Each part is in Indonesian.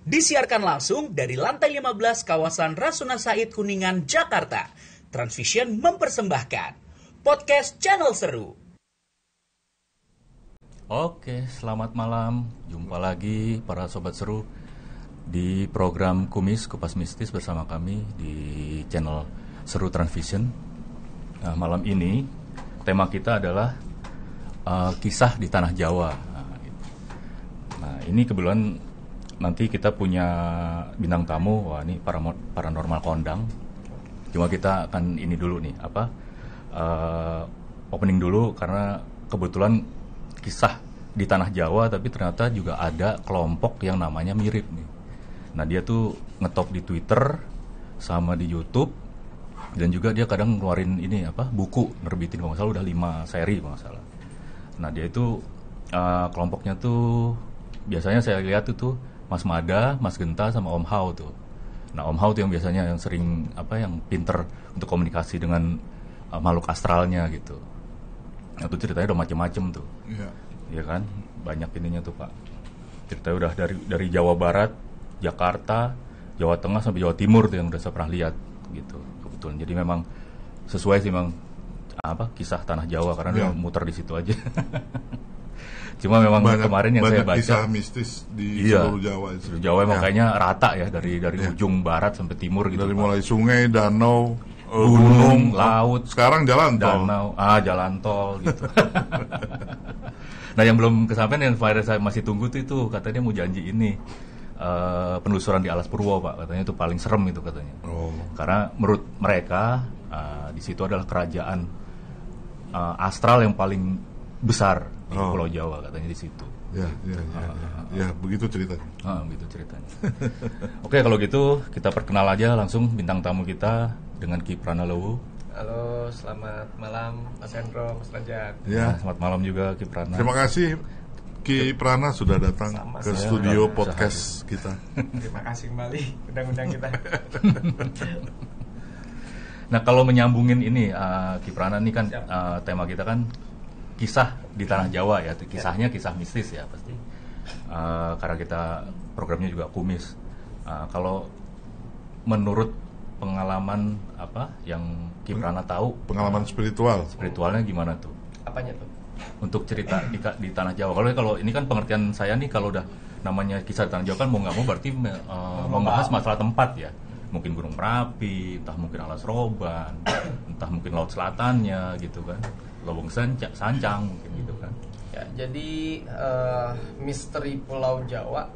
Disiarkan langsung dari lantai 15 kawasan Rasuna Said Kuningan, Jakarta. Transvision mempersembahkan podcast Channel Seru. Oke, selamat malam. Jumpa lagi para sobat seru di program Kupas Mistis bersama kami di channel Seru Transvision. Nah, malam ini tema kita adalah kisah di tanah Jawa. Nah, ini kebetulan nanti kita punya bintang tamu. Wah, ini paranormal kondang. Cuma kita akan ini dulu nih, opening dulu karena kebetulan kisah di tanah Jawa, tapi ternyata juga ada kelompok yang namanya mirip nih. Nah, dia tuh ngetop di Twitter sama di YouTube, dan juga dia kadang ngeluarin ini buku, nerbitin kalau nggak salah udah 5 seri kalau nggak salah. Nah, dia itu kelompoknya tuh biasanya saya lihat itu Mas Mada, Mas Genta sama Om Hao tuh. Nah, Om Hao tuh yang biasanya yang sering yang pinter untuk komunikasi dengan makhluk astralnya gitu. Nah, tuh ceritanya udah macem-macem tuh. Iya. Iya kan? Banyak ininya tuh, Pak. Ceritanya udah dari Jawa Barat, Jakarta, Jawa Tengah sampai Jawa Timur tuh yang udah saya pernah lihat gitu. Kebetulan. Jadi memang sesuai sih memang kisah tanah Jawa karena dia muter di situ aja. Cuma memang kemarin yang saya baca banyak kisah mistis di seluruh Jawa. Seluruh Jawa emang kayaknya rata ya dari ujung barat sampai timur gitu. Dari mulai sungai, danau, gunung, laut. Sekarang jalan tol. Jalan tol gitu. Nah, yang belum kesampaian yang saya masih tunggu tuh itu katanya mau janji ini penelusuran di Alas Purwo, Pak. Katanya itu paling serem itu katanya. Karena menurut mereka di situ adalah kerajaan astral yang paling besar di Pulau Jawa katanya di situ. Ya, begitu ceritanya. Begitu ceritanya. Oke, kalau gitu kita perkenal aja langsung bintang tamu kita dengan Ki Pranalowo. Halo, selamat malam Mas Hendro, Mas Rajak. Ya, selamat malam juga Ki Prana. Terima kasih Ki Prana sudah datang ke studio podcast kita. Terima kasih kembali undang-undang kita. Nah, kalau menyambungin ini Ki Prana ini kan tema kita kan kisah di tanah Jawa ya, kisahnya kisah mistis ya pasti. Karena kita programnya juga kumis. Kalau menurut pengalaman yang Ki Prana tahu, pengalaman spiritualnya gimana tuh? Apanya tuh? Untuk cerita di tanah Jawa. Kalau ini kan pengertian saya nih, kalau udah namanya kisah di tanah Jawa kan mau nggak mau berarti membahas masalah tempat ya. Mungkin Gunung Merapi, entah mungkin Alas Roban, entah mungkin laut selatannya gitu kan. Lobong Sancang mungkin gitu kan. Ya, jadi misteri Pulau Jawa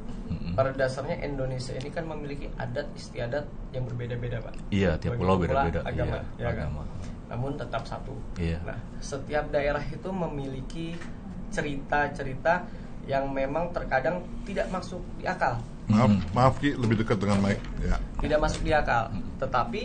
pada dasarnya Indonesia ini kan memiliki adat istiadat yang berbeda-beda, Pak. Iya, tiap pulau beda-beda. Agama, iya, agama. Namun tetap satu. Iya. Nah, setiap daerah itu memiliki cerita-cerita yang memang terkadang tidak masuk di akal. Maaf Ki, lebih dekat dengan mic. Ya. Tidak masuk di akal. Tetapi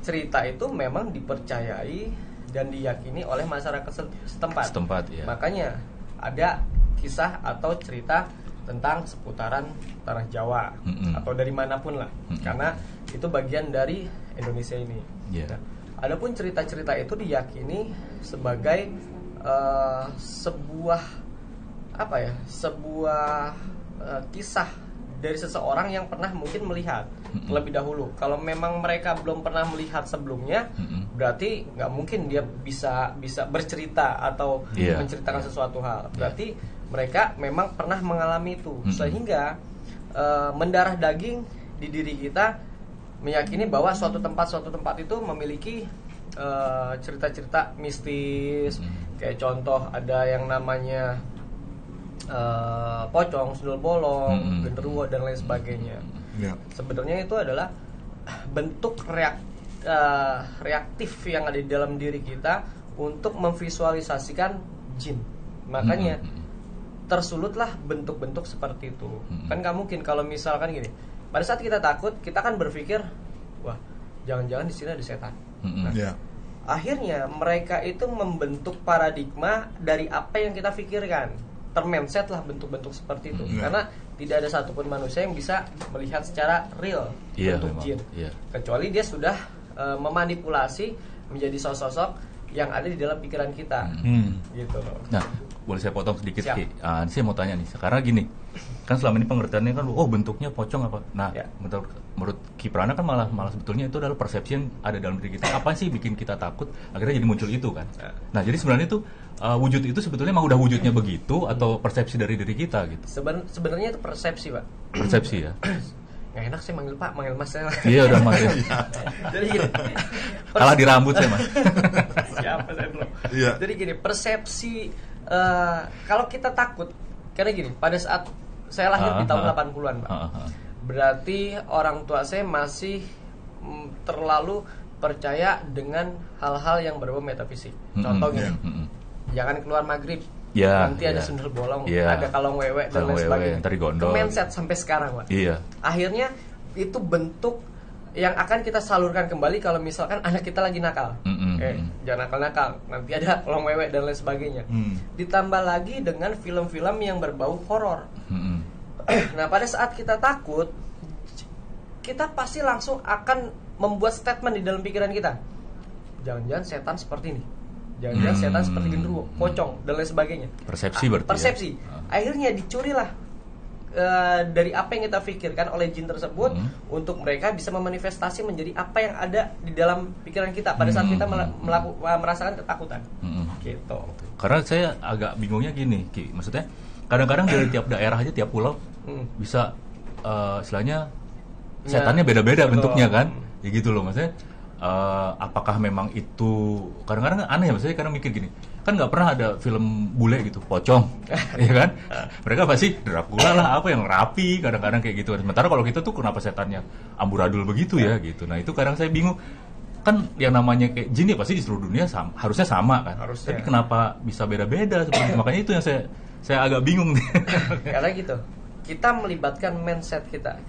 cerita itu memang dipercayai dan diyakini oleh masyarakat setempat. Ya. Makanya ada kisah atau cerita tentang seputaran tanah Jawa atau dari manapun lah, karena itu bagian dari Indonesia ini. Yeah. Nah, adapun cerita-cerita itu diyakini sebagai sebuah kisah dari seseorang yang pernah mungkin melihat terlebih dahulu. Kalau memang mereka belum pernah melihat sebelumnya, berarti nggak mungkin dia bisa bercerita atau menceritakan sesuatu hal. Berarti mereka memang pernah mengalami itu, sehingga mendarah daging di diri kita meyakini bahwa suatu tempat itu memiliki cerita-cerita mistis. Kayak contoh ada yang namanya pocong, sundul bolong, genderuwo dan lain sebagainya. Sebenarnya itu adalah bentuk reaktif yang ada di dalam diri kita untuk memvisualisasikan jin. Makanya tersulutlah bentuk-bentuk seperti itu. Kan gak mungkin kalau misalkan gini, pada saat kita takut, kita kan berpikir, wah, jangan-jangan di sini ada setan. Akhirnya mereka itu membentuk paradigma dari apa yang kita pikirkan. Termindset lah bentuk-bentuk seperti itu. Karena tidak ada satupun manusia yang bisa melihat secara real bentuk jin. Kecuali dia sudah memanipulasi menjadi sosok yang ada di dalam pikiran kita. Gitu loh. Nah, boleh saya potong sedikit Siap. Ki? Saya mau tanya nih, karena gini, kan selama ini pengertiannya kan, bentuknya pocong apa? Nah, Ya. menurut Ki Prana kan malah sebetulnya itu adalah persepsi yang ada dalam diri kita. Apa sih bikin kita takut? Akhirnya jadi muncul itu kan. Ya. Nah, jadi sebenarnya itu wujud itu sebetulnya emang udah wujudnya begitu atau persepsi dari diri kita gitu? Sebenarnya itu persepsi, Pak. Persepsi ya. Nggak enak sih manggil Pak, manggil Mas saya. Iya udah Mas. Ya. Jadi gini. Kalah di rambut saya Mas. Siapa saya bro? Iya. Jadi gini, persepsi kalau kita takut, karena gini, pada saat saya lahir di tahun 80-an, Pak. Berarti orang tua saya masih terlalu percaya dengan hal-hal yang berbau metafisik. Contoh gini, jangan keluar maghrib. Ya, nanti ada ya. sundel bolong, Ya. ada kalong wewe dan Kalong lain wewe, sebagainya. ntar digondol. Mindset sampai sekarang, Pak. Iya. Akhirnya itu bentuk yang akan kita salurkan kembali kalau misalkan anak kita lagi nakal. Jangan nakal-nakal, nanti ada kolong wewe dan lain sebagainya. Ditambah lagi dengan film-film yang berbau horor. Nah, pada saat kita takut, kita pasti langsung akan membuat statement di dalam pikiran kita. Jangan-jangan setan seperti ini. Jangan-jangan setan seperti genderuwo, pocong dan lain sebagainya. Persepsi berarti. Persepsi. Ya? Akhirnya dicurilah dari apa yang kita pikirkan oleh jin tersebut untuk mereka bisa memanifestasi menjadi apa yang ada di dalam pikiran kita pada saat kita merasakan ketakutan. Gitu. Karena saya agak bingungnya gini, Ki. Maksudnya kadang-kadang dari tiap daerah aja, tiap pulau bisa istilahnya setannya beda-beda bentuknya kan. Ya gitu loh maksudnya. Apakah memang itu kadang-kadang aneh ya, maksudnya kadang mikir gini, kan nggak pernah ada film bule gitu pocong ya kan, mereka pasti Dracula lah apa yang rapi kadang-kadang kayak gitu. Sementara kalau kita tuh kenapa setannya amburadul begitu ya gitu. Nah itu kadang saya bingung, kan yang namanya kayak jin ya pasti di seluruh dunia harusnya sama kan. Harusnya. Tapi kenapa bisa beda-beda seperti itu? Makanya itu yang saya agak bingung nih. Karena gitu, kita melibatkan mindset kita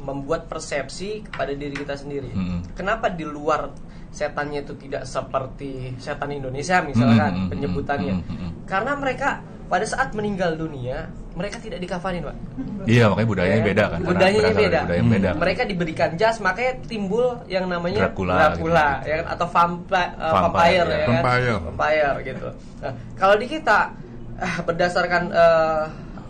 membuat persepsi kepada diri kita sendiri. Kenapa di luar setannya itu tidak seperti setan Indonesia misalkan penyebutannya? Karena mereka pada saat meninggal dunia mereka tidak dikafanin, Pak. Iya, makanya budayanya beda kan. Budayanya beda. Budaya yang beda. Mereka diberikan jas, makanya timbul yang namanya Dracula gitu. ya kan, atau vampire ya kan. Vampire gitu. Nah, kalau di kita berdasarkan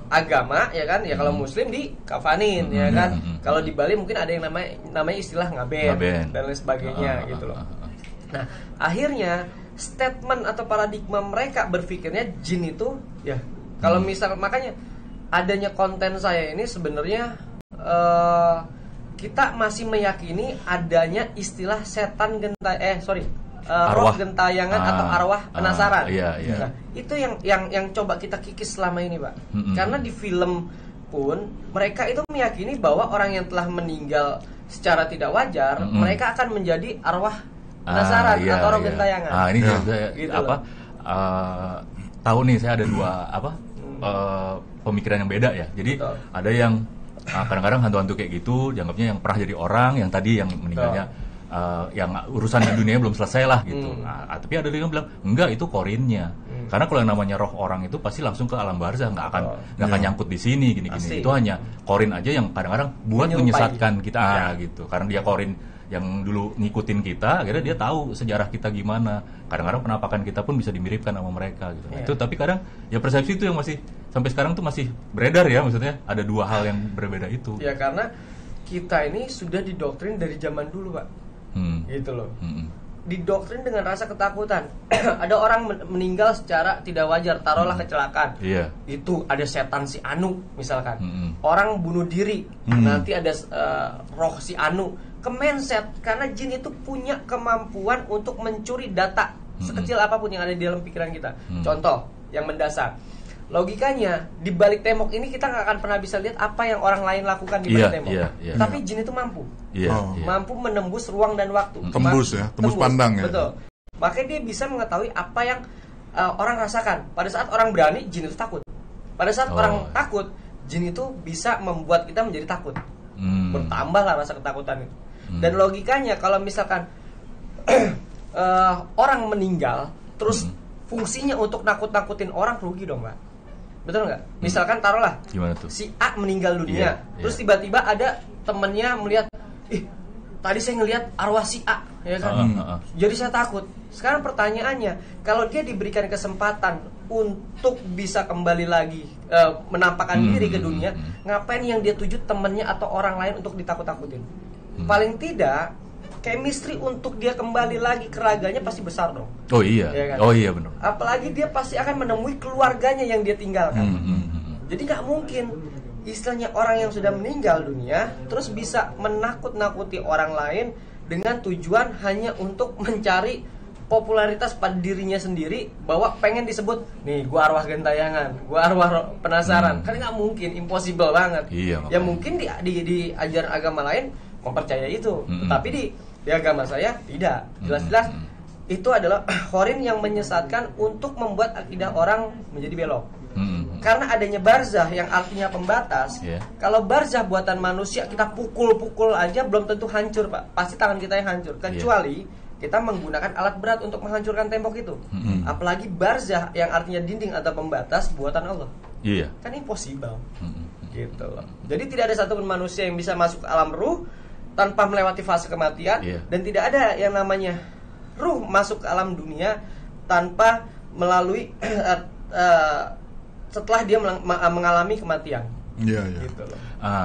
agama ya kan, ya kalau muslim dikafanin ya kan. Kalau di Bali mungkin ada yang namanya istilah ngaben dan lain sebagainya gitu loh. Nah, akhirnya statement atau paradigma mereka berpikirnya jin itu ya kalau misal, makanya adanya konten saya ini sebenarnya kita masih meyakini adanya istilah setan roh gentayangan atau arwah penasaran. Iya. Nah, itu yang coba kita kikis selama ini, Pak. Karena di film pun mereka itu meyakini bahwa orang yang telah meninggal secara tidak wajar, mereka akan menjadi arwah penasaran atau roh gentayangan. Ini saya Gitu tahu nih, saya ada dua pemikiran yang beda ya. Jadi ada yang kadang-kadang hantu-hantu kayak gitu dianggapnya yang pernah jadi orang, yang tadi yang meninggalnya yang urusan di dunia belum selesai lah gitu. Nah, tapi ada yang bilang enggak, itu korinnya. Karena kalau yang namanya roh orang itu pasti langsung ke alam barzah, nggak akan nyangkut di sini gini-gini. Itu hanya korin aja yang kadang-kadang buat menyesatkan kita gitu. Karena dia korin yang dulu ngikutin kita, akhirnya dia tahu sejarah kita gimana. Kadang-kadang penampakan kita pun bisa dimiripkan sama mereka gitu. Itu tapi kadang ya persepsi itu yang masih sampai sekarang tuh masih beredar ya, maksudnya ada dua hal yang berbeda itu. Ya karena kita ini sudah didoktrin dari zaman dulu, Pak. Gitu loh. Didoktrin dengan rasa ketakutan. Ada orang meninggal secara tidak wajar, taruhlah kecelakaan. Itu ada setan si Anu misalkan. Orang bunuh diri, nanti ada roh si Anu. Kemenset, karena jin itu punya kemampuan untuk mencuri data sekecil apapun yang ada di dalam pikiran kita. Contoh yang mendasar, logikanya di balik tembok ini kita nggak akan pernah bisa lihat apa yang orang lain lakukan di balik tembok. Tapi jin itu mampu, mampu menembus ruang dan waktu. Tembus pandang ya. Betul. Makanya dia bisa mengetahui apa yang orang rasakan. Pada saat orang berani, jin itu takut. Pada saat orang takut, jin itu bisa membuat kita menjadi takut. Bertambahlah rasa ketakutan itu. Dan logikanya kalau misalkan orang meninggal terus fungsinya untuk nakut-nakutin orang, rugi dong, Pak. Betul nggak? Misalkan taruhlah si A meninggal dunia, terus tiba-tiba ada temennya melihat, tadi saya ngelihat arwah si A. ya kan? Jadi saya takut. Sekarang pertanyaannya, kalau dia diberikan kesempatan untuk bisa kembali lagi menampakkan diri ke dunia, ngapain yang dia tuju temennya atau orang lain untuk ditakut-takutin? Paling tidak chemistry untuk dia kembali lagi ke raganya pasti besar dong. Oh iya, ya kan? Oh iya benar. Apalagi dia pasti akan menemui keluarganya yang dia tinggalkan. Jadi nggak mungkin istilahnya orang yang sudah meninggal dunia terus bisa menakut-nakuti orang lain dengan tujuan hanya untuk mencari popularitas pada dirinya sendiri, bahwa pengen disebut nih gua arwah gentayangan, gua arwah penasaran. Kan nggak mungkin, impossible banget. Iya, ya mungkin di ajaran agama lain mempercayai itu, tetapi di agama saya tidak. Jelas-jelas itu adalah khorin yang menyesatkan untuk membuat akidah orang menjadi belok. Karena adanya barzah yang artinya pembatas. Kalau barzah buatan manusia kita pukul-pukul aja belum tentu hancur, Pak. Pasti tangan kita yang hancur. Kecuali kita menggunakan alat berat untuk menghancurkan tembok itu. Apalagi barzah yang artinya dinding atau pembatas buatan Allah. Kan impossible. Gitu loh. Jadi tidak ada satupun manusia yang bisa masuk ke alam ruh tanpa melewati fase kematian, dan tidak ada yang namanya ruh masuk ke alam dunia tanpa melalui setelah dia mengalami kematian. Gitu loh.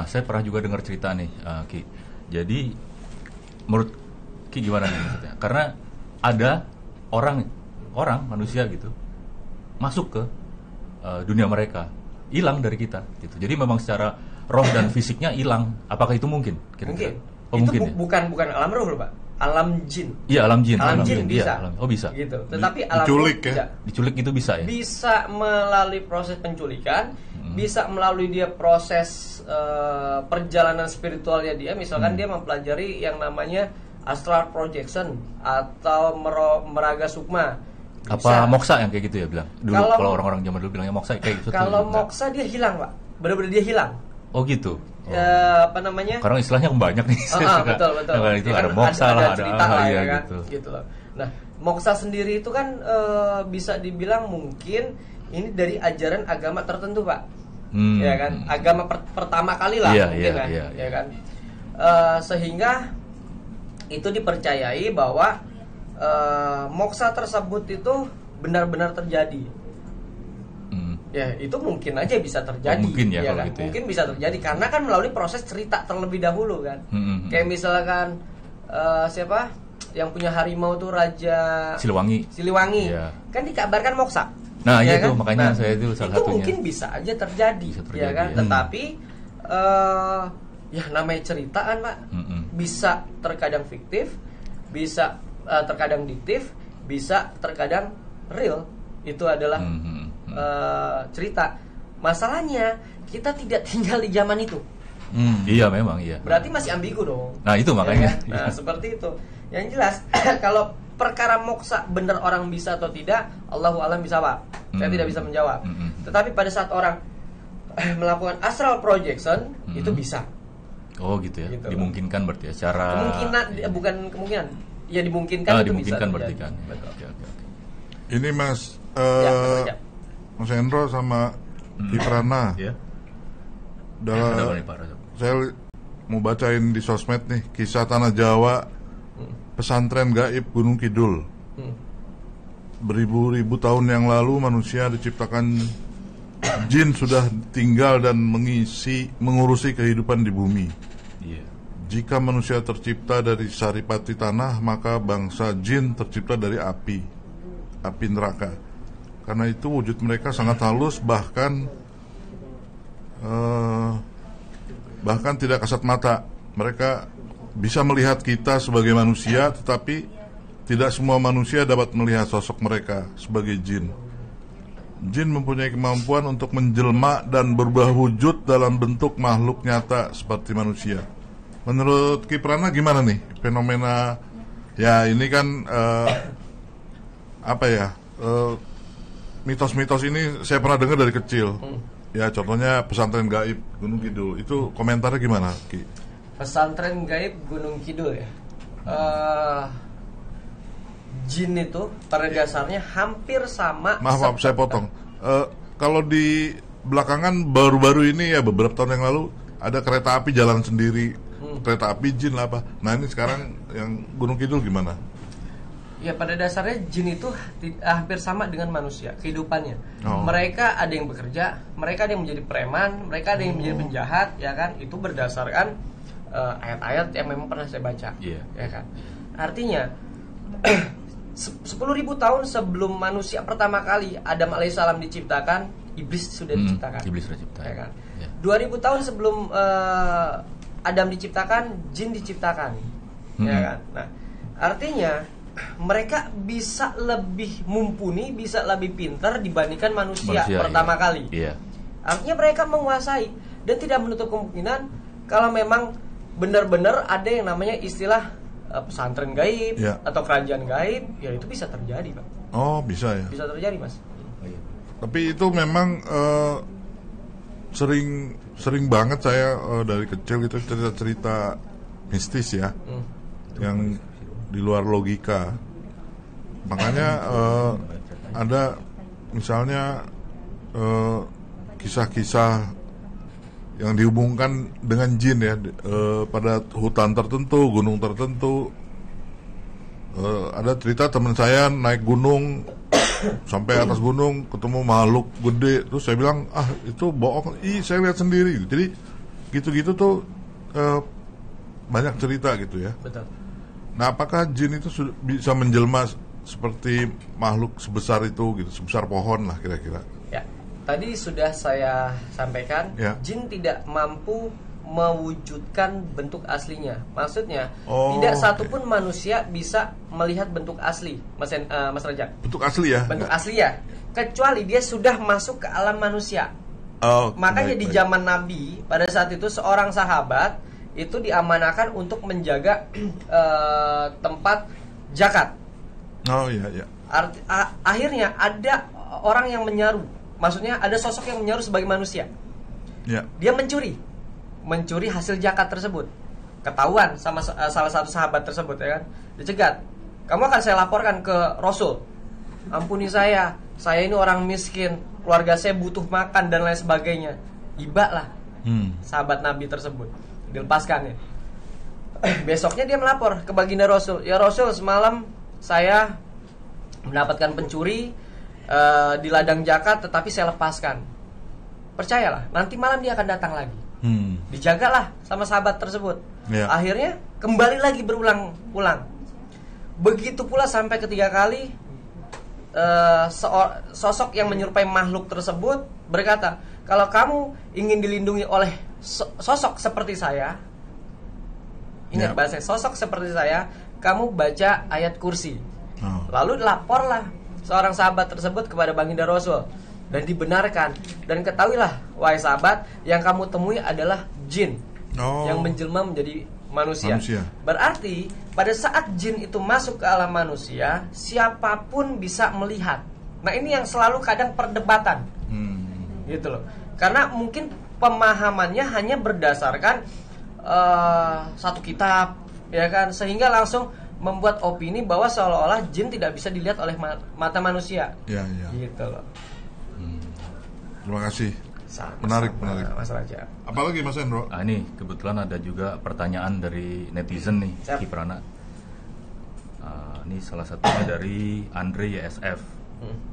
Saya pernah juga dengar cerita nih, Ki. Jadi menurut Ki gimana nih maksudnya? Karena ada orang manusia gitu masuk ke dunia mereka, hilang dari kita gitu. Jadi memang secara roh dan fisiknya hilang. Apakah itu mungkin? Kira-kira? Mungkin. Itu bukan alam roh loh, Pak. Alam jin. Iya, alam jin. Alam jin bisa. Bisa. Gitu. Tetapi alam diculik roh ya. Diculik itu bisa ya? Bisa melalui proses penculikan, bisa melalui dia proses perjalanan spiritualnya dia. Misalkan dia mempelajari yang namanya astral projection atau meraga sukma. Apa moksa yang kayak gitu ya bilang? Dulu kalau orang-orang zaman dulu bilangnya moksa kayak gitu. Kalau moksa dia hilang, Pak. Benar-benar dia hilang. Oh gitu. Apa namanya? Karena istilahnya banyak nih. Betul. Nah, itu ada moksa lah, ada cerita lah ya kan. gitu Loh. Nah, moksa sendiri itu kan bisa dibilang mungkin ini dari ajaran agama tertentu, Pak. Ya kan? Agama pertama kali lah mungkin kan. Ya kan? Sehingga itu dipercayai bahwa moksa tersebut itu benar-benar terjadi. Ya itu mungkin aja bisa terjadi. Mungkin ya kan? gitu mungkin bisa terjadi karena kan melalui proses cerita terlebih dahulu kan. Kayak misalkan siapa yang punya harimau tuh Raja Siliwangi. Kan dikabarkan moksa. Nah ya itu kan? makanya saya itu salah satunya. Itu mungkin bisa aja terjadi, ya kan. Tetapi ya namanya ceritaan, Pak. Bisa terkadang fiktif, bisa terkadang diktif, bisa terkadang real. Itu adalah cerita. Masalahnya kita tidak tinggal di zaman itu. Iya memang iya. Berarti masih ambigu dong. Nah itu makanya. Ya, seperti itu. Yang jelas kalau perkara moksa benar orang bisa atau tidak, Allahu a'lam bishawab. Saya tidak bisa menjawab. Tetapi pada saat orang melakukan astral projection itu bisa. Oh gitu ya. Gitu. Dimungkinkan berarti ya secara kemungkinan bukan kemungkinan. Ya dimungkinkan itu dimungkinkan bisa berarti terjadi. kan. Oke. Ini Mas Mas Hendro sama Kiprana. Ya. Saya mau bacain di sosmed nih kisah tanah Jawa, pesantren gaib Gunung Kidul. Beribu-ribu tahun yang lalu manusia diciptakan jin sudah tinggal dan mengurusi kehidupan di bumi. Jika manusia tercipta dari saripati tanah, maka bangsa jin tercipta dari api neraka. Karena itu wujud mereka sangat halus, bahkan tidak kasat mata. Mereka bisa melihat kita sebagai manusia, tetapi tidak semua manusia dapat melihat sosok mereka sebagai jin. Jin mempunyai kemampuan untuk menjelma dan berubah wujud dalam bentuk makhluk nyata seperti manusia. Menurut Kiprana gimana nih fenomena? Ya ini kan mitos-mitos ini saya pernah dengar dari kecil. Ya contohnya pesantren gaib Gunung Kidul. Itu komentarnya gimana, Ki? Pesantren gaib Gunung Kidul ya. Jin itu pada dasarnya hampir sama. Maaf saya potong. Kalau di belakangan baru-baru ini ya beberapa tahun yang lalu ada kereta api jalan sendiri. Kereta api jin lah apa. Nah ini sekarang yang Gunung Kidul gimana? Ya pada dasarnya jin itu hampir sama dengan manusia kehidupannya. Oh. Mereka ada yang bekerja, mereka ada yang menjadi preman, mereka ada yang menjadi penjahat, ya kan? Itu berdasarkan ayat-ayat yang memang pernah saya baca, ya kan? Artinya 10.000 tahun sebelum manusia pertama kali Adam alaihissalam diciptakan, iblis sudah diciptakan. Iblis sudah diciptakan. Ya kan? Ya. 2000 tahun sebelum Adam diciptakan, jin diciptakan, ya kan? Nah, artinya mereka bisa lebih mumpuni, bisa lebih pintar dibandingkan manusia pertama kali. Iya. Artinya mereka menguasai dan tidak menutup kemungkinan kalau memang benar-benar ada yang namanya istilah pesantren gaib atau kerajaan gaib, ya itu bisa terjadi, Pak. Oh, bisa ya. Bisa terjadi, Mas. Tapi itu memang sering banget saya dari kecil gitu cerita-cerita mistis ya, yang di luar logika. Makanya ada misalnya kisah-kisah yang dihubungkan dengan jin ya, pada hutan tertentu, gunung tertentu. Ada cerita teman saya naik gunung sampai atas gunung ketemu makhluk gede, terus saya bilang itu bohong, saya lihat sendiri. Jadi gitu-gitu tuh banyak cerita gitu ya. Betul. Nah, apakah jin itu bisa menjelma seperti makhluk sebesar itu gitu, sebesar pohon lah kira-kira? Ya, tadi sudah saya sampaikan, jin tidak mampu mewujudkan bentuk aslinya. Maksudnya, tidak satupun manusia bisa melihat bentuk asli, Mas Rajak. Bentuk asli ya? Bentuk asli ya, kecuali dia sudah masuk ke alam manusia. Makanya di zaman Nabi, pada saat itu seorang sahabat itu diamanakan untuk menjaga tempat zakat. Oh iya iya. Akhirnya ada orang yang menyaru, maksudnya ada sosok yang menyaru sebagai manusia. Ya. Dia mencuri hasil zakat tersebut. Ketahuan sama salah satu sahabat tersebut, ya kan? Dicegat. Kamu akan saya laporkan ke Rasul. Ampuni saya ini orang miskin, keluarga saya butuh makan dan lain sebagainya. Iba lah sahabat Nabi tersebut, dilepaskan ya. Besoknya dia melapor ke baginda Rasul. Ya Rasul, semalam saya mendapatkan pencuri di ladang zakat, tetapi saya lepaskan. Percayalah, nanti malam dia akan datang lagi. Dijagalah sama sahabat tersebut. Akhirnya kembali lagi berulang-ulang. Begitu pula sampai ketiga kali sosok yang menyerupai makhluk tersebut berkata, kalau kamu ingin dilindungi oleh sosok seperti saya, ingat bahasa sosok seperti saya, kamu baca ayat kursi. Lalu laporlah seorang sahabat tersebut kepada baginda Rasul dan dibenarkan. Dan ketahuilah, wahai sahabat, yang kamu temui adalah jin yang menjelma menjadi manusia. Berarti pada saat jin itu masuk ke alam manusia, siapapun bisa melihat. Nah, ini yang selalu kadang perdebatan, gitu loh. Karena mungkin pemahamannya hanya berdasarkan satu kitab, ya kan, sehingga langsung membuat opini bahwa seolah-olah jin tidak bisa dilihat oleh mata manusia. Gitu loh. Terima kasih. Menarik. Mas Raja. Apalagi Mas Hendro? Ini kebetulan ada juga pertanyaan dari netizen nih, Ki Prana. Ini salah satunya dari Andre YSF.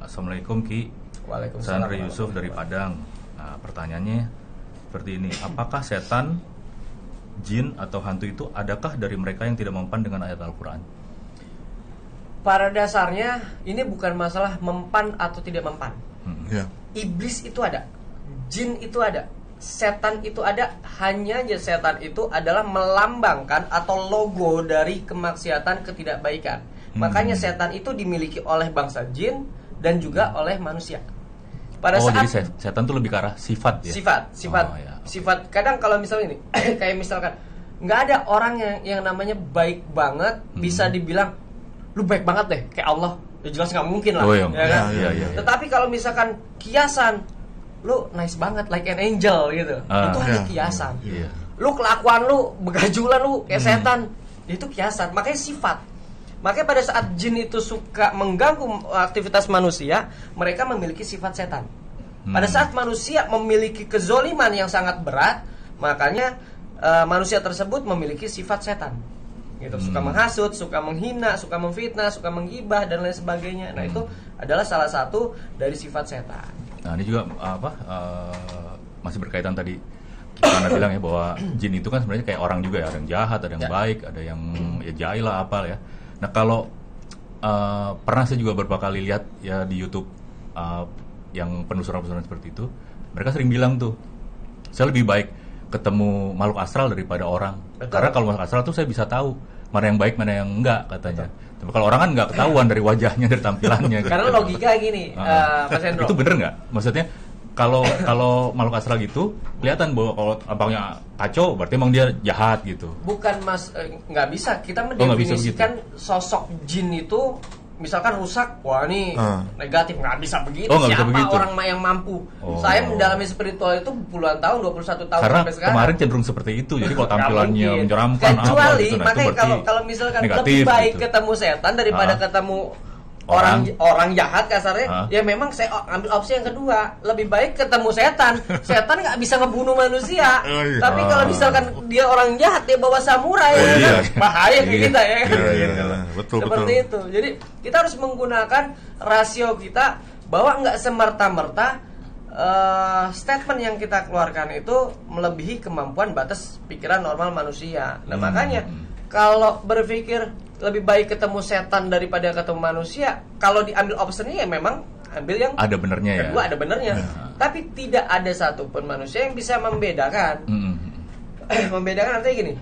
Assalamualaikum Ki. Waalaikumsalam. Sandra Yusuf dari Padang. Pertanyaannya seperti ini, apakah setan, jin atau hantu itu adakah dari mereka yang tidak mempan dengan ayat Al-Quran? Pada dasarnya ini bukan masalah mempan atau tidak mempan. Iblis itu ada, jin itu ada, setan itu ada. Hanya aja setan itu adalah melambangkan atau logo dari kemaksiatan, ketidakbaikan. Makanya setan itu dimiliki oleh bangsa jin dan juga oleh manusia. Pada saat jadi setan itu lebih ke arah sifat ya? Sifat. Kadang kalau misalnya ini kayak misalkan nggak ada orang yang namanya baik banget bisa dibilang lu baik banget deh kayak Allah. Ya jelas nggak mungkin lah. Tetapi kalau misalkan kiasan, lu nice banget like an angel gitu, itu hanya kiasan. Lu kelakuan lu begajulan lu kayak setan, itu kiasan. Makanya sifat. Makanya pada saat jin itu suka mengganggu aktivitas manusia, mereka memiliki sifat setan. Pada saat manusia memiliki kezoliman yang sangat berat, makanya manusia tersebut memiliki sifat setan. gitu, suka menghasut, suka menghina, suka memfitnah, suka menggibah dan lain sebagainya. Nah, itu adalah salah satu dari sifat setan. Nah ini juga masih berkaitan tadi kita bilang ya bahwa jin itu kan sebenarnya kayak orang juga ya, ada yang jahat, ada yang baik, ada yang ya jahil lah apa ya. Nah kalau pernah saya juga beberapa kali lihat ya di YouTube yang penelusuran seperti itu, mereka sering bilang tuh, saya lebih baik ketemu makhluk astral daripada orang. Betul. Karena kalau makhluk astral tuh saya bisa tahu mana yang baik, mana yang enggak katanya. Tapi kalau orang kan nggak ketahuan dari wajahnya, dari tampilannya. Karena gitu. logika gini, Mas Hendro. Itu bener nggak? Maksudnya kalau makhluk astral gitu kelihatan bahwa kalau tampangnya kacau berarti emang dia jahat gitu. Bukan Mas, nggak bisa kita nggak bisa mendefinisikan sosok jin itu. Misalkan rusak, wah ini negatif, nggak bisa begitu. Nggak Siapa bisa begitu. orang yang mampu? Saya mendalami spiritual itu puluhan tahun, 21 tahun Karena sampai sekarang. kemarin cenderung seperti itu. Jadi kalau tampilannya Nggak mungkin. menyeramkan Kecuali, gitu, makanya kalau misalkan negatif, lebih baik gitu. ketemu setan daripada ketemu orang jahat kasarnya, ya memang saya ambil opsi yang kedua, lebih baik ketemu setan. Setan nggak bisa ngebunuh manusia, tapi kalau misalkan dia orang jahat, dia bawa samurai, bahaya kita ya. Betul. Seperti itu. Jadi kita harus menggunakan rasio kita bahwa nggak semerta-merta statement yang kita keluarkan itu melebihi kemampuan batas pikiran normal manusia. Nah makanya kalau berpikir lebih baik ketemu setan daripada ketemu manusia, kalau diambil optionnya ya memang ambil yang ada benernya ya. Kedua ada benernya. Tapi tidak ada satupun manusia yang bisa membedakan. Membedakan artinya gini.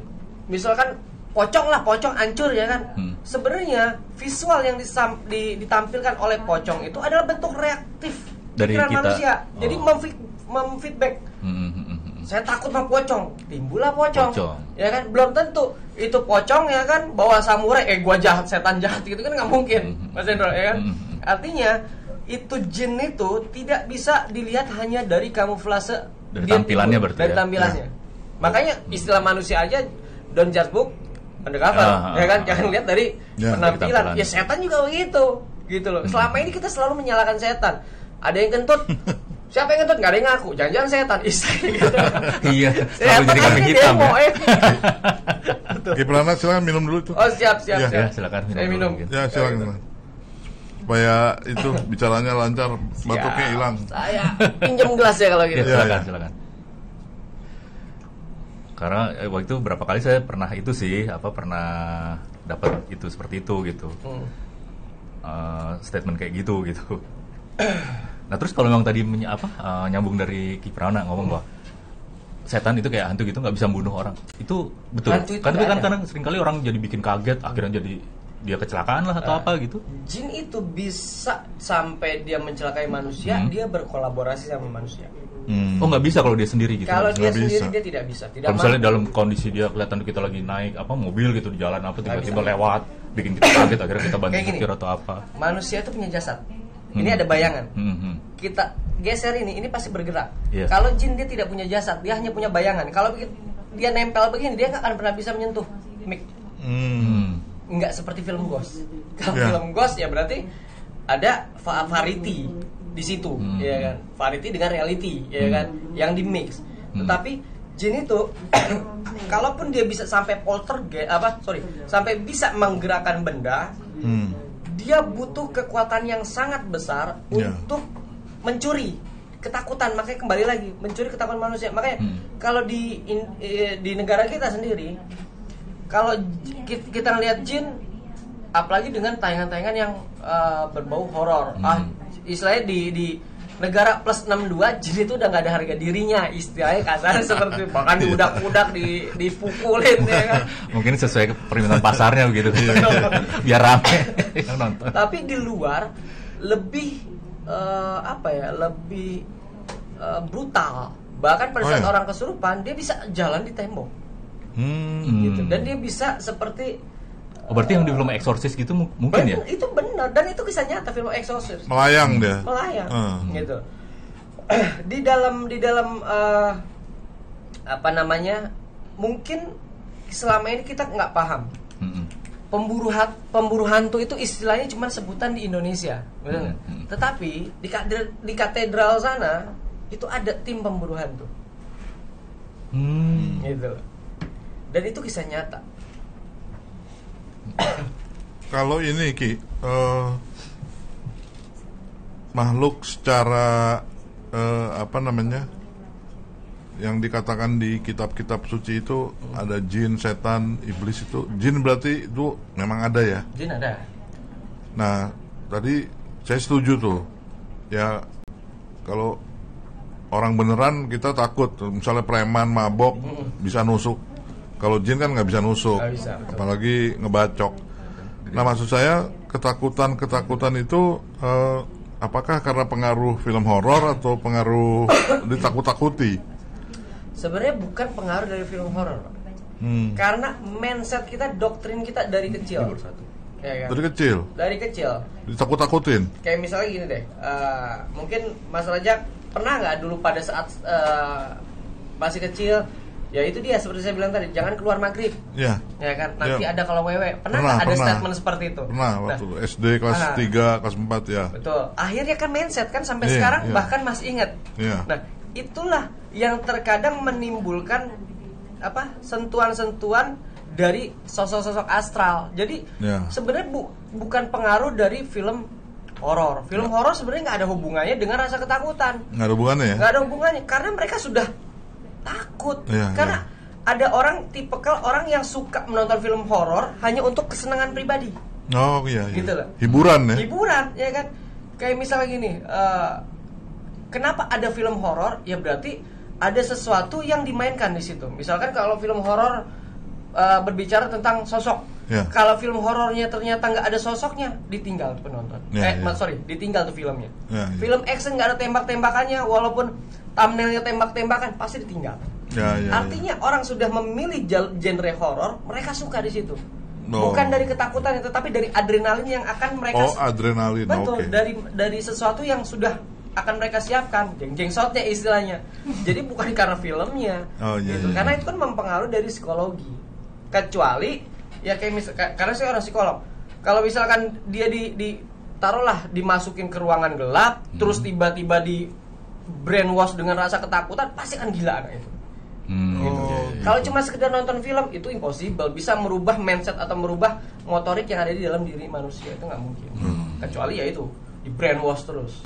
Misalkan pocong hancur ya kan. Sebenarnya visual yang ditampilkan oleh pocong itu adalah bentuk reaktif dari pikiran kita. manusia. Jadi memfeedback. Saya takut sama pocong, timbullah pocong. Ya kan, belum tentu itu pocong ya kan bawa samurai, gua jahat, setan jahat gitu kan nggak mungkin, Mas Hendro ya kan. Artinya itu jin itu tidak bisa dilihat hanya dari kamuflase dari tampilannya berarti. Dari tampilannya. Makanya istilah manusia aja don't judge book undercover, ya kan, jangan lihat dari penampilan. Ya setan juga begitu, gitu loh. Selama ini kita selalu menyalahkan setan. Ada yang kentut. Siapa yang ngentut? Nggak ada yang ngaku. Jangan-jangan setan. Gitu. Iya. Selalu jadi kambing hitam ya. Kiprana silakan minum dulu itu. Oh siap. Ya, silakan Saya minum. Ya silakan. Supaya itu bicaranya lancar, batuknya hilang. Saya pinjam gelas ya kalau gitu. Ya, silakan. Karena waktu itu berapa kali saya pernah itu sih, pernah dapat itu seperti itu gitu. Statement kayak gitu. Nah terus kalau memang tadi nyambung dari Kiprana ngomong bahwa setan itu kayak hantu gitu nggak bisa membunuh orang, itu betul. Kan tapi kan kadang seringkali orang jadi bikin kaget, akhirnya jadi dia kecelakaan lah atau apa gitu. Jin itu bisa sampai dia mencelakai manusia, dia berkolaborasi sama manusia. Oh nggak bisa kalau dia sendiri gitu. Kalau dia sendiri dia tidak bisa. Kalau misalnya dalam kondisi dia kelihatan kita lagi naik mobil gitu di jalan tiba-tiba lewat, bikin kita kaget, akhirnya kita bantu setir atau apa. Manusia itu punya jasad. Ini ada bayangan. Kita geser ini pasti bergerak. Kalau jin dia tidak punya jasad, dia hanya punya bayangan. Kalau dia nempel begini, dia nggak akan pernah bisa menyentuh mic. Nggak seperti film Ghost. Kalau film Ghost ya berarti ada variety di situ, ya kan? Variety dengan reality, ya kan? Yang di mix. Tetapi jin itu, kalaupun dia bisa sampai sampai bisa menggerakkan benda. Dia butuh kekuatan yang sangat besar untuk mencuri ketakutan. Makanya kembali lagi mencuri ketakutan manusia. Makanya kalau di negara kita sendiri, kalau kita ngelihat jin, apalagi dengan tayangan-tayangan yang berbau horor, istilahnya di negara plus 62, jin itu udah nggak ada harga dirinya, istilahnya kasar seperti bahkan budak-budak dipukulin ya kan. Mungkin sesuai permintaan pasarnya begitu. Biar rame yang nonton. Tapi di luar lebih lebih brutal. Bahkan pada saat orang kesurupan dia bisa jalan di tembok. Gitu. Dan dia bisa seperti berarti yang di film Exorcist gitu mungkin ya? Itu benar, dan itu kisah nyata film Exorcist. Melayang dia. Gitu. Di dalam mungkin selama ini kita nggak paham. Pemburu hantu itu istilahnya cuma sebutan di Indonesia, benar nggak? Tetapi di katedral sana itu ada tim pemburu hantu. Gitu. Dan itu kisah nyata. Kalau ini Ki, makhluk secara yang dikatakan di kitab-kitab suci itu ada jin, setan, iblis itu. Jin berarti itu memang ada ya? Jin ada. Nah, tadi saya setuju tuh. Ya, kalau orang beneran kita takut. Misalnya preman, mabok, bisa nusuk. Kalau jin kan nggak bisa nusuk, Nggak bisa, betul. apalagi ngebacok. Nah, maksud saya ketakutan itu apakah karena pengaruh film horor atau pengaruh ditakut-takuti? Sebenarnya bukan pengaruh dari film horor, Pak. Karena mindset kita, doktrin kita dari kecil. Ya kan? Dari kecil Dari kecil. ditakut-takutin. Kayak misalnya gini deh, mungkin Mas Rajak pernah nggak dulu pada saat masih kecil, ya itu dia seperti saya bilang tadi, jangan keluar maghrib, Ya, ya kan? Nanti Ya. ada kalau wewe. Pernah Pernah, nggak ada pernah. statement seperti itu? pernah waktu SD kelas 3, kelas 4 ya. Betul. Akhirnya kan mindset kan sampai Iya, sekarang iya. bahkan masih ingat. Iya. Nah, itulah yang terkadang menimbulkan sentuhan-sentuhan dari sosok-sosok astral. Jadi Iya. sebenarnya bukan pengaruh dari film horor. Film horor sebenarnya nggak ada hubungannya dengan rasa ketakutan. Nggak ada hubungannya ya? Nggak ada hubungannya karena mereka sudah takut. Iya, Karena ada orang tipikal orang yang suka menonton film horor hanya untuk kesenangan pribadi. Oh iya, iya. Gitu loh. Hiburan ya? Hiburan, ya kan? Kayak misalnya gini, kenapa ada film horor? Ya berarti ada sesuatu yang dimainkan di situ. Misalkan kalau film horor berbicara tentang sosok, Ya. kalau film horornya ternyata nggak ada sosoknya, ditinggal tuh penonton. Ya, ya. Ditinggal tuh filmnya. Ya, ya. Film action nggak ada tembak-tembakannya, walaupun thumbnailnya tembak-tembakan, pasti ditinggal. Ya, ya, Artinya orang sudah memilih genre horor, mereka suka di situ. Oh. Bukan dari ketakutan, tetapi dari adrenalin yang akan mereka Oh, adrenalin. betul, Oke. dari sesuatu yang sudah akan mereka siapkan, jeng-jeng shotnya istilahnya. Jadi bukan karena filmnya, Oh, iya, gitu. iya. Karena itu kan mempengaruhi dari psikologi. Kecuali ya kayak karena saya orang psikolog. Kalau misalkan dia taruhlah dimasukin ke ruangan gelap, terus tiba-tiba di brainwash dengan rasa ketakutan, pasti kan gila anak itu. Kalau cuma sekedar nonton film itu impossible bisa merubah mindset atau merubah motorik yang ada di dalam diri manusia, itu nggak mungkin. Kecuali ya itu di brainwash terus.